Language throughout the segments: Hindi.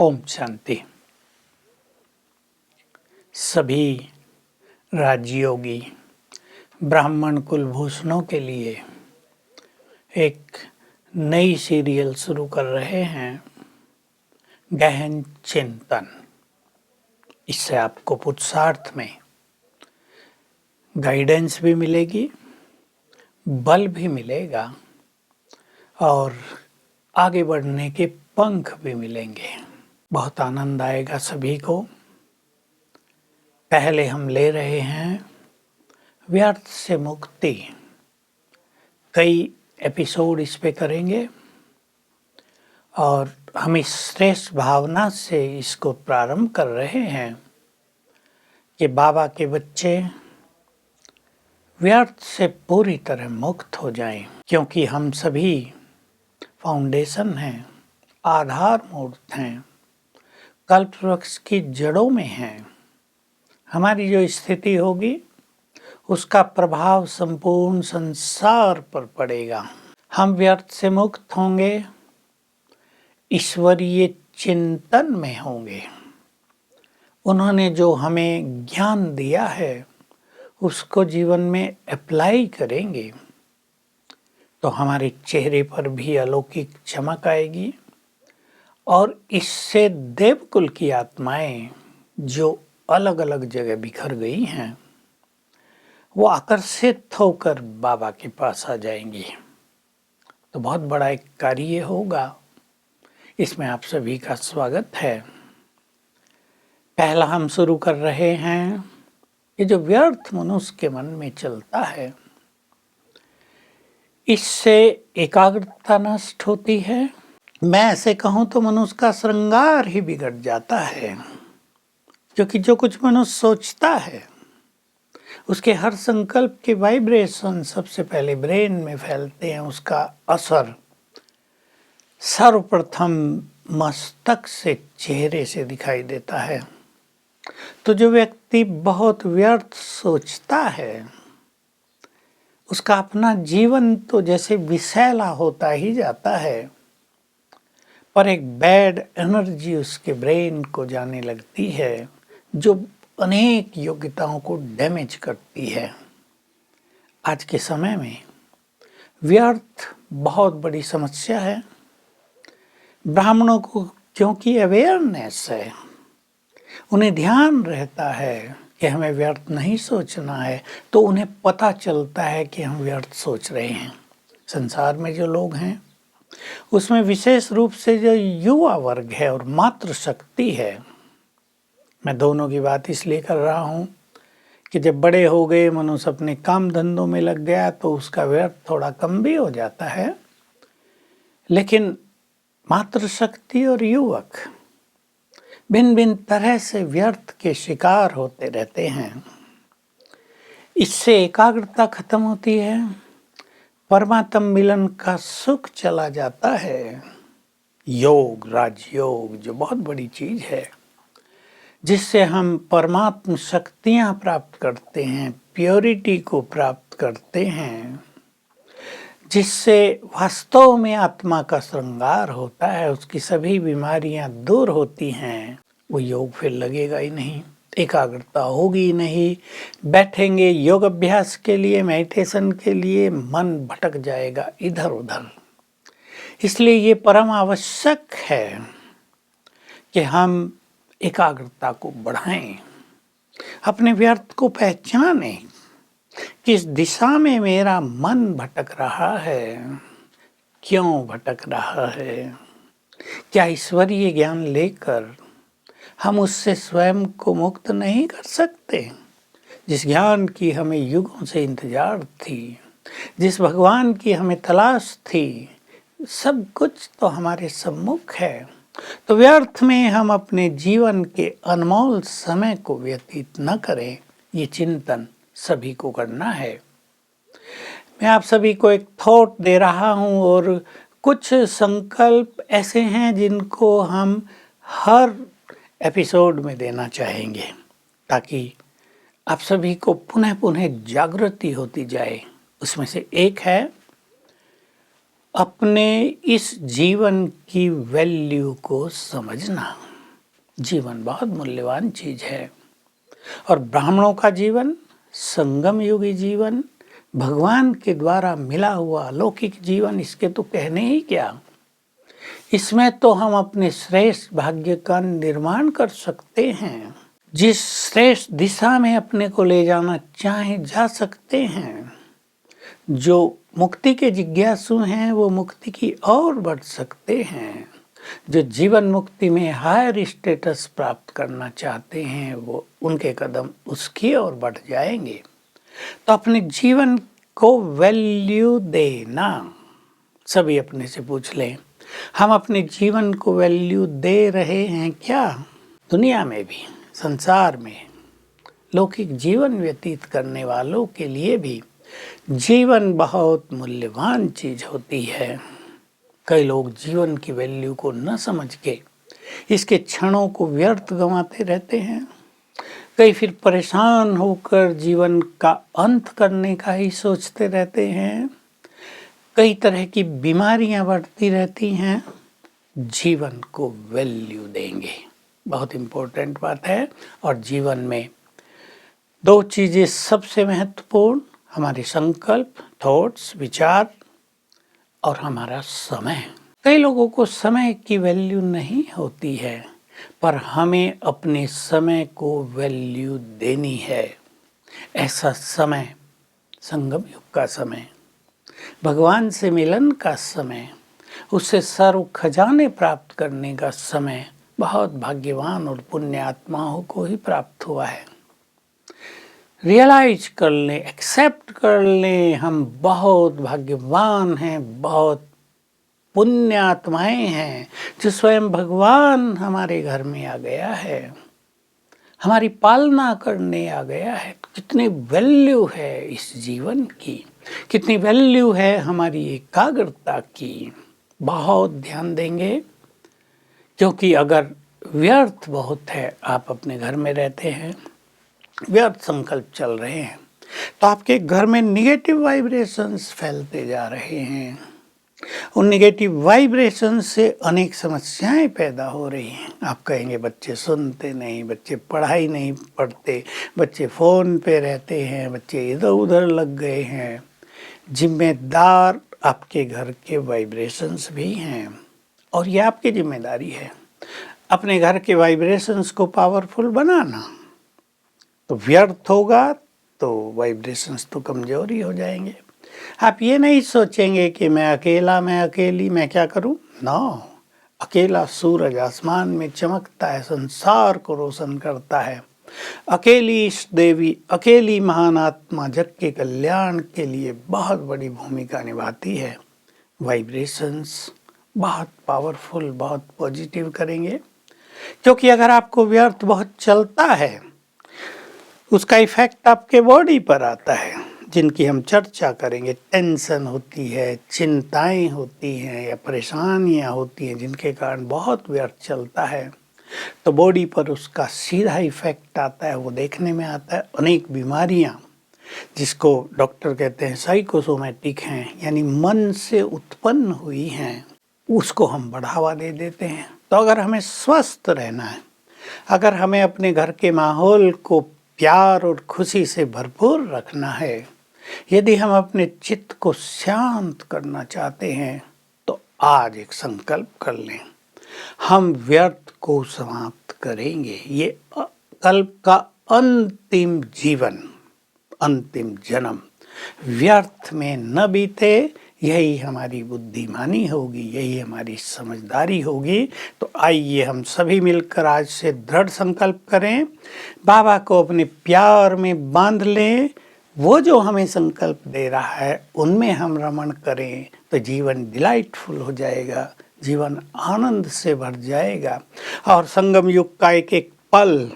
ओम शांति। सभी राजयोगी ब्राह्मण कुलभूषणों के लिए एक नई सीरियल शुरू कर रहे हैं, गहन चिंतन। इससे आपको पुरुषार्थ में गाइडेंस भी मिलेगी, बल भी मिलेगा और आगे बढ़ने के पंख भी मिलेंगे। बहुत आनंद आएगा सभी को। पहले हम ले रहे हैं व्यर्थ से मुक्ति। कई एपिसोड इस पे करेंगे और हम इस श्रेष्ठ भावना से इसको प्रारंभ कर रहे हैं कि बाबा के बच्चे व्यर्थ से पूरी तरह मुक्त हो जाएं, क्योंकि हम सभी फाउंडेशन हैं, आधार मूर्त हैं, कल्प वृक्ष की जड़ों में हैं। हमारी जो स्थिति होगी उसका प्रभाव संपूर्ण संसार पर पड़ेगा। हम व्यर्थ से मुक्त होंगे, ईश्वरीय चिंतन में होंगे। उन्होंने जो हमें ज्ञान दिया है उसको जीवन में अप्लाई करेंगे तो हमारे चेहरे पर भी अलौकिक चमक आएगी और इससे देवकुल की आत्माएं जो अलग अलग जगह बिखर गई हैं वो आकर्षित होकर बाबा के पास आ जाएंगी। तो बहुत बड़ा एक कार्य होगा। इसमें आप सभी का स्वागत है। पहला हम शुरू कर रहे हैं, ये जो व्यर्थ मनुष्य के मन में चलता है इससे एकाग्रता नष्ट होती है। मैं ऐसे कहूँ तो मनुष्य का श्रृंगार ही बिगड़ जाता है, क्योंकि जो कुछ मनुष्य सोचता है उसके हर संकल्प के वाइब्रेशन सबसे पहले ब्रेन में फैलते हैं। उसका असर सर्वप्रथम मस्तक से, चेहरे से दिखाई देता है। तो जो व्यक्ति बहुत व्यर्थ सोचता है उसका अपना जीवन तो जैसे विषैला होता ही जाता है, पर एक बैड एनर्जी उसके ब्रेन को जाने लगती है जो अनेक योग्यताओं को डैमेज करती है। आज के समय में व्यर्थ बहुत बड़ी समस्या है। ब्राह्मणों को क्योंकि अवेयरनेस है, उन्हें ध्यान रहता है कि हमें व्यर्थ नहीं सोचना है, तो उन्हें पता चलता है कि हम व्यर्थ सोच रहे हैं। संसार में जो लोग हैं उसमें विशेष रूप से जो युवा वर्ग है और मातृशक्ति है, मैं दोनों की बात इसलिए कर रहा हूँ कि जब बड़े हो गए, मनुष्य अपने काम धंधों में लग गया तो उसका व्यर्थ थोड़ा कम भी हो जाता है, लेकिन मातृशक्ति और युवक भिन्न भिन्न तरह से व्यर्थ के शिकार होते रहते हैं। इससे एकाग्रता खत्म होती है, परमात्म मिलन का सुख चला जाता है। योग, राजयोग जो बहुत बड़ी चीज है, जिससे हम परमात्म शक्तियां प्राप्त करते हैं, प्योरिटी को प्राप्त करते हैं, जिससे वास्तव में आत्मा का श्रृंगार होता है, उसकी सभी बीमारियां दूर होती हैं। वो योग फिर लगेगा ही नहीं, एकाग्रता होगी नहीं। बैठेंगे योग अभ्यास के लिए, मेडिटेशन के लिए, मन भटक जाएगा इधर उधर। इसलिए ये परम आवश्यक है कि हम एकाग्रता को बढ़ाएं, अपने व्यर्थ को पहचानें, किस दिशा में मेरा मन भटक रहा है, क्यों भटक रहा है। क्या ईश्वरीय ज्ञान लेकर हम उससे स्वयं को मुक्त नहीं कर सकते? जिस ज्ञान की हमें युगों से इंतजार थी, जिस भगवान की हमें तलाश थी, सब कुछ तो हमारे सम्मुख है। तो व्यर्थ में हम अपने जीवन के अनमोल समय को व्यतीत न करें, ये चिंतन सभी को करना है। मैं आप सभी को एक थॉट दे रहा हूँ और कुछ संकल्प ऐसे हैं जिनको हम हर एपिसोड में देना चाहेंगे, ताकि आप सभी को पुनः पुनः जागृति होती जाए। उसमें से एक है अपने इस जीवन की वैल्यू को समझना। जीवन बहुत मूल्यवान चीज है। और ब्राह्मणों का जीवन, संगम युगी जीवन, भगवान के द्वारा मिला हुआ अलौकिक जीवन, इसके तो कहने ही क्या। इसमें तो हम अपने श्रेष्ठ भाग्य का निर्माण कर सकते हैं, जिस श्रेष्ठ दिशा में अपने को ले जाना चाहे जा सकते हैं। जो मुक्ति के जिज्ञासु हैं वो मुक्ति की ओर बढ़ सकते हैं, जो जीवन मुक्ति में हायर स्टेटस प्राप्त करना चाहते हैं वो उनके कदम उसकी ओर बढ़ जाएंगे। तो अपने जीवन को वैल्यू देना, सभी अपने से पूछ लें, हम अपने जीवन को वैल्यू दे रहे हैं क्या? दुनिया में भी, संसार में लौकिक जीवन व्यतीत करने वालों के लिए भी जीवन बहुत मूल्यवान चीज होती है। कई लोग जीवन की वैल्यू को न समझ के इसके क्षणों को व्यर्थ गंवाते रहते हैं। कई फिर परेशान होकर जीवन का अंत करने का ही सोचते रहते हैं। कई तरह की बीमारियां बढ़ती रहती हैं। जीवन को वैल्यू देंगे, बहुत इम्पोर्टेंट बात है। और जीवन में दो चीजें सबसे महत्वपूर्ण, हमारे संकल्प, थॉट्स, विचार, और हमारा समय। कई लोगों को समय की वैल्यू नहीं होती है, पर हमें अपने समय को वैल्यू देनी है। ऐसा समय संगम युग का समय, भगवान से मिलन का समय, उससे सर्व खजाने प्राप्त करने का समय बहुत भाग्यवान और पुण्य आत्माओं को ही प्राप्त हुआ है। रियलाइज कर लें, एक्सेप्ट कर लें, हम बहुत भाग्यवान हैं, बहुत पुण्य आत्माएं हैं, जो स्वयं भगवान हमारे घर में आ गया है, हमारी पालना करने आ गया है। कितनी वैल्यू है इस जीवन की, कितनी वैल्यू है हमारी एकाग्रता की। बहुत ध्यान देंगे, क्योंकि अगर व्यर्थ बहुत है, आप अपने घर में रहते हैं, व्यर्थ संकल्प चल रहे हैं, तो आपके घर में निगेटिव वाइब्रेशंस फैलते जा रहे हैं। उन निगेटिव वाइब्रेशन से अनेक समस्याएं पैदा हो रही हैं। आप कहेंगे बच्चे सुनते नहीं, बच्चे पढ़ाई नहीं पढ़ते, बच्चे फ़ोन पे रहते हैं, बच्चे इधर उधर लग गए हैं। जिम्मेदार आपके घर के वाइब्रेशंस भी हैं, और ये आपकी जिम्मेदारी है अपने घर के वाइब्रेशंस को पावरफुल बनाना। तो व्यर्थ होगा तो वाइब्रेशंस तो कमजोरी हो जाएंगे। आप ये नहीं सोचेंगे कि मैं अकेला, मैं अकेली, मैं क्या करूं। नो, अकेला सूरज आसमान में चमकता है, संसार को रोशन करता है। अकेली इष्ट देवी, अकेली महान आत्मा जग के कल्याण के लिए बहुत बड़ी भूमिका निभाती है। वाइब्रेशंस बहुत पावरफुल, बहुत पॉजिटिव करेंगे, क्योंकि अगर आपको व्यर्थ बहुत चलता है, उसका इफेक्ट आपके बॉडी पर आता है, जिनकी हम चर्चा करेंगे। टेंशन होती है, चिंताएं होती हैं, या परेशानियां होती हैं, जिनके कारण बहुत व्यर्थ चलता है, तो बॉडी पर उसका सीधा इफेक्ट आता है। वो देखने में आता है। अनेक बीमारियां, जिसको डॉक्टर कहते हैं साइकोसोमैटिक हैं, यानी मन से उत्पन्न हुई हैं, उसको हम बढ़ावा दे देते हैं। तो अगर हमें स्वस्थ रहना है, अगर हमें अपने घर के माहौल को प्यार और खुशी से भरपूर रखना है, यदि हम अपने चित्त को शांत करना चाहते हैं, तो आज एक संकल्प कर लें, हम व्यर्थ को समाप्त करेंगे। ये कल्प का अंतिम जीवन, अंतिम जन्म व्यर्थ में न बीते, यही हमारी बुद्धिमानी होगी, यही हमारी समझदारी होगी। तो आइए हम सभी मिलकर आज से दृढ़ संकल्प करें, बाबा को अपने प्यार में बांध लें। वो जो हमें संकल्प दे रहा है उनमें हम रमण करें, तो जीवन डिलाइटफुल हो जाएगा, जीवन आनंद से भर जाएगा, और संगम युग का एक एक पल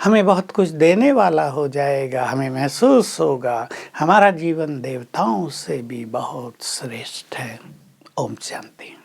हमें बहुत कुछ देने वाला हो जाएगा। हमें महसूस होगा हमारा जीवन देवताओं से भी बहुत श्रेष्ठ है। ओम शांति।